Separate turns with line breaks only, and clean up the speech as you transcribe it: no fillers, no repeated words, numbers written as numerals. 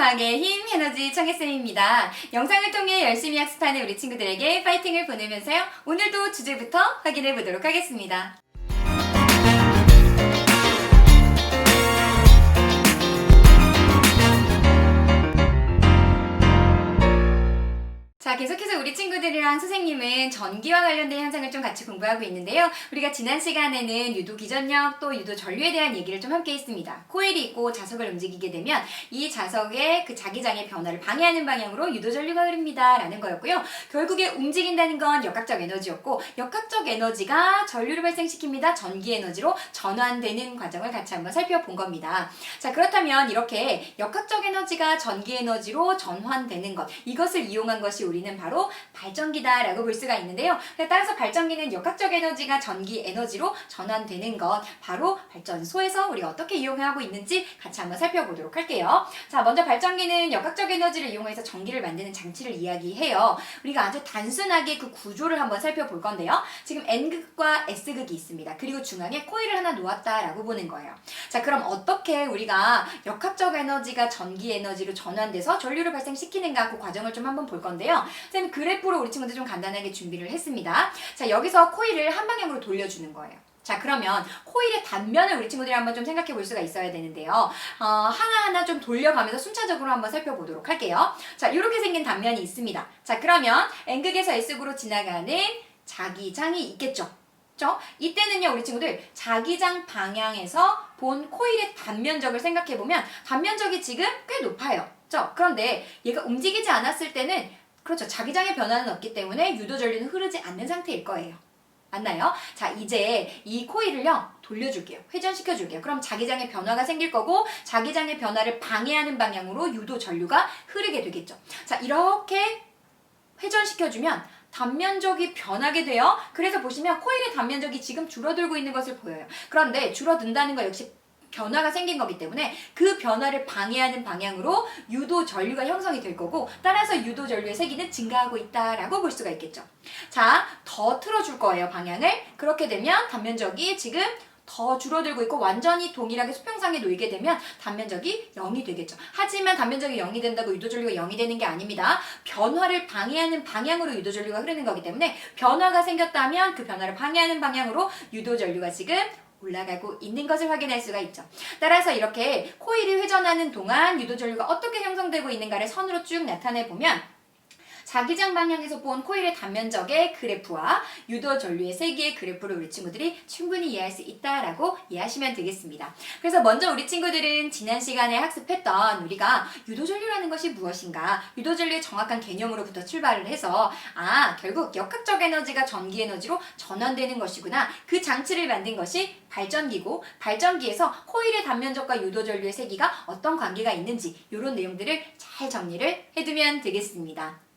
과학의 힘 에너지 청혜쌤입니다. 영상을 통해 열심히 학습하는 우리 친구들에게 파이팅을 보내면서요. 오늘도 주제부터 확인해 보도록 하겠습니다. 자, 계속해서 우리 친구들이랑 선생님은 전기와 관련된 현상을 좀 같이 공부하고 있는데요. 우리가 지난 시간에는 유도 기전력 또 유도 전류에 대한 얘기를 좀 함께 했습니다. 코일이 있고 자석을 움직이게 되면 이 자석의 그 자기장의 변화를 방해하는 방향으로 유도 전류가 흐릅니다 라는 거였고요. 결국에 움직인다는 건 역학적 에너지였고, 역학적 에너지가 전류를 발생시킵니다. 전기 에너지로 전환되는 과정을 같이 한번 살펴본 겁니다. 자, 그렇다면 이렇게 역학적 에너지가 전기 에너지로 전환되는 것, 이것을 이용한 것이 우리는 바로 발전기다라고 볼 수가 있는데요. 따라서 발전기는 역학적 에너지가 전기 에너지로 전환되는 것, 바로 발전소에서 우리가 어떻게 이용하고 있는지 같이 한번 살펴보도록 할게요. 자, 먼저 발전기는 역학적 에너지를 이용해서 전기를 만드는 장치를 이야기해요. 우리가 아주 단순하게 그 구조를 한번 살펴볼 건데요. 지금 N극과 S극이 있습니다. 그리고 중앙에 코일을 하나 놓았다라고 보는 거예요. 자, 그럼 어떻게 우리가 역학적 에너지가 전기 에너지로 전환돼서 전류를 발생시키는가, 그 과정을 좀 한번 볼 건데요. 선생님 그래프로 우리 친구들 좀 간단하게 준비를 했습니다. 자, 여기서 코일을 한 방향으로 돌려주는 거예요. 자, 그러면 코일의 단면을 우리 친구들이 한번 좀 생각해 볼 수가 있어야 되는데요. 하나하나 좀 돌려가면서 순차적으로 한번 살펴보도록 할게요. 자, 이렇게 생긴 단면이 있습니다. 자, 그러면 N극에서 S극으로 지나가는 자기장이 있겠죠. 그렇죠? 이때는요, 우리 친구들 자기장 방향에서 본 코일의 단면적을 생각해 보면 단면적이 지금 꽤 높아요. 그렇죠? 그런데 얘가 움직이지 않았을 때는, 그렇죠, 자기장의 변화는 없기 때문에 유도 전류는 흐르지 않는 상태일 거예요. 맞나요? 자, 이제 이 코일을요 돌려줄게요. 회전시켜줄게요. 그럼 자기장의 변화가 생길 거고, 자기장의 변화를 방해하는 방향으로 유도 전류가 흐르게 되겠죠. 자, 이렇게 회전시켜주면 단면적이 변하게 돼요. 그래서 보시면 코일의 단면적이 지금 줄어들고 있는 것을 보여요. 그런데 줄어든다는 거 역시 변화가 생긴 거기 때문에 그 변화를 방해하는 방향으로 유도 전류가 형성이 될 거고, 따라서 유도 전류의 세기는 증가하고 있다라고 볼 수가 있겠죠. 자, 더 틀어줄 거예요, 방향을. 그렇게 되면 단면적이 지금 더 줄어들고 있고 완전히 동일하게 수평상에 놓이게 되면 단면적이 0이 되겠죠. 하지만 단면적이 0이 된다고 유도 전류가 0이 되는 게 아닙니다. 변화를 방해하는 방향으로 유도 전류가 흐르는 거기 때문에 변화가 생겼다면 그 변화를 방해하는 방향으로 유도 전류가 지금 올라가고 있는 것을 확인할 수가 있죠. 따라서 이렇게 코일이 회전하는 동안 유도 전류가 어떻게 형성되고 있는가를 선으로 쭉 나타내 보면, 자기장 방향에서 본 코일의 단면적의 그래프와 유도 전류의 세기의 그래프를 우리 친구들이 충분히 이해할 수 있다라고 이해하시면 되겠습니다. 그래서 먼저 우리 친구들은 지난 시간에 학습했던 우리가 유도 전류라는 것이 무엇인가, 유도 전류의 정확한 개념으로부터 출발을 해서 결국 역학적 에너지가 전기 에너지로 전환되는 것이구나. 그 장치를 만든 것이 발전기고, 발전기에서 코일의 단면적과 유도 전류의 세기가 어떤 관계가 있는지, 이런 내용들을 잘 정리를 해두면 되겠습니다.